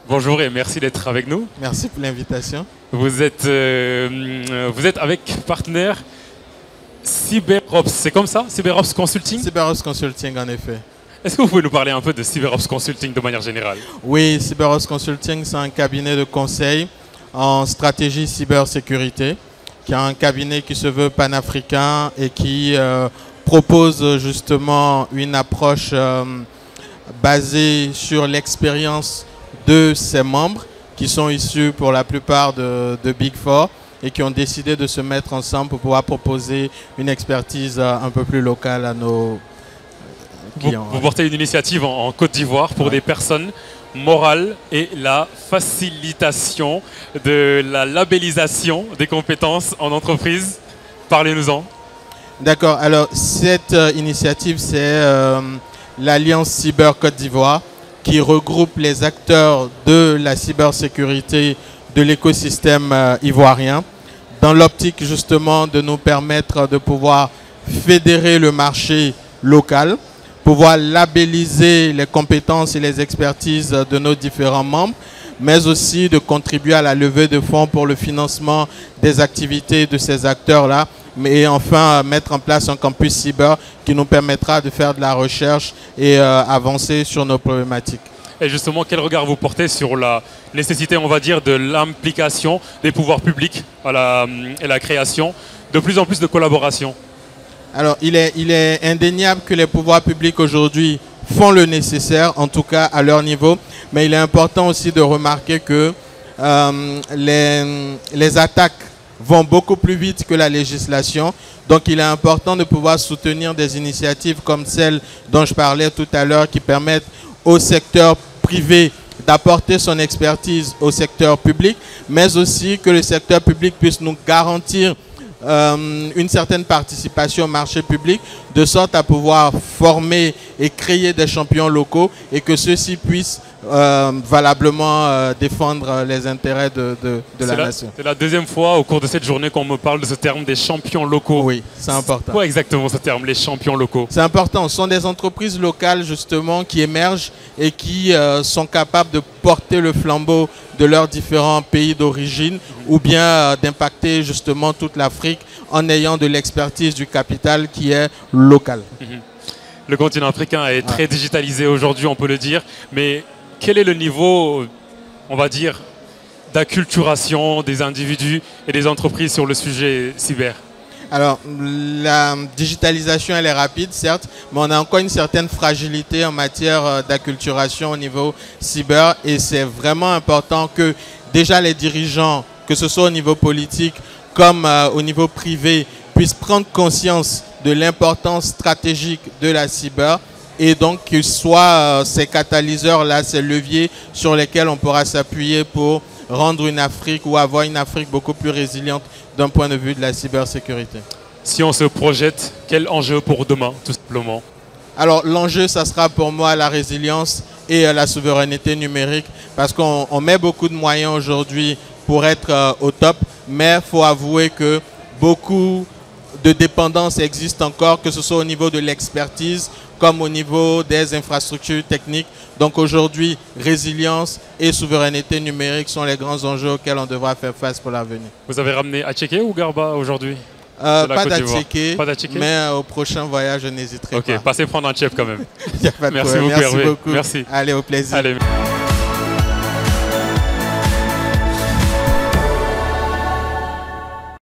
Bonjour et merci d'être avec nous. Merci pour l'invitation. Vous êtes avec partenaire CyberOps, c'est comme ça? CyberOps Consulting? CyberOps Consulting, en effet. Est-ce que vous pouvez nous parler un peu de CyberOps Consulting de manière générale? Oui, CyberOps Consulting, c'est un cabinet de conseil en stratégie cybersécurité, qui est un cabinet qui se veut panafricain et qui propose justement une approche basée sur l'expérience de ses membres, qui sont issus pour la plupart de Big Four et qui ont décidé de se mettre ensemble pour pouvoir proposer une expertise un peu plus locale à nos clients. Vous portez une initiative en Côte d'Ivoire pour des personnes morales et la facilitation de la labellisation des compétences en entreprise. Parlez-nous-en. D'accord. Alors, cette initiative, c'est l'Alliance Cyber Côte d'Ivoire qui regroupe les acteurs de la cybersécurité de l'écosystème ivoirien dans l'optique justement de nous permettre de pouvoir fédérer le marché local, pouvoir labelliser les compétences et les expertises de nos différents membres, mais aussi de contribuer à la levée de fonds pour le financement des activités de ces acteurs-là, et enfin mettre en place un campus cyber qui nous permettra de faire de la recherche et avancer sur nos problématiques. Et justement, quel regard vous portez sur la nécessité, on va dire, de l'implication des pouvoirs publics et la création de plus en plus de collaboration? Alors, il est indéniable que les pouvoirs publics aujourd'hui font le nécessaire, en tout cas à leur niveau, mais il est important aussi de remarquer que les attaques vont beaucoup plus vite que la législation. Donc, il est important de pouvoir soutenir des initiatives comme celle dont je parlais tout à l'heure qui permettent au secteur privé d'apporter son expertise au secteur public, mais aussi que le secteur public puisse nous garantir une certaine participation au marché public, de sorte à pouvoir former et créer des champions locaux et que ceux-ci puissent valablement défendre les intérêts de la nation. C'est la deuxième fois au cours de cette journée qu'on me parle de ce terme des champions locaux. Oui, c'est important. Quoi exactement ce terme, les champions locaux? C'est important. Ce sont des entreprises locales justement qui émergent et qui sont capables de porter le flambeau de leurs différents pays d'origine ou bien d'impacter justement toute l'Afrique en ayant de l'expertise du capital qui est local. Le continent africain est très digitalisé aujourd'hui, on peut le dire, mais quel est le niveau, on va dire, d'acculturation des individus et des entreprises sur le sujet cyber? Alors, la digitalisation, elle est rapide, certes, mais on a encore une certaine fragilité en matière d'acculturation au niveau cyber et c'est vraiment important que déjà les dirigeants, que ce soit au niveau politique comme au niveau privé, puissent prendre conscience de l'importance stratégique de la cyber et donc qu'ils soient ces catalyseurs-là, ces leviers sur lesquels on pourra s'appuyer pour rendre une Afrique ou avoir une Afrique beaucoup plus résiliente d'un point de vue de la cybersécurité. Si on se projette, quel enjeu pour demain, tout simplement? Alors l'enjeu, ça sera pour moi la résilience et la souveraineté numérique parce qu'on met beaucoup de moyens aujourd'hui pour être au top, mais il faut avouer que beaucoup de dépendances existent encore, que ce soit au niveau de l'expertise comme au niveau des infrastructures techniques. Donc aujourd'hui, résilience et souveraineté numérique sont les grands enjeux auxquels on devra faire face pour l'avenir. Vous avez ramené Acheke ou Garba aujourd'hui? Pas d'Acheke, mais au prochain voyage, je n'hésiterai pas. Ok, passez prendre un chef quand même. Il n'y a pas de Merci problème. beaucoup, Merci Hervé. beaucoup. Merci. Allez, au plaisir. Allez.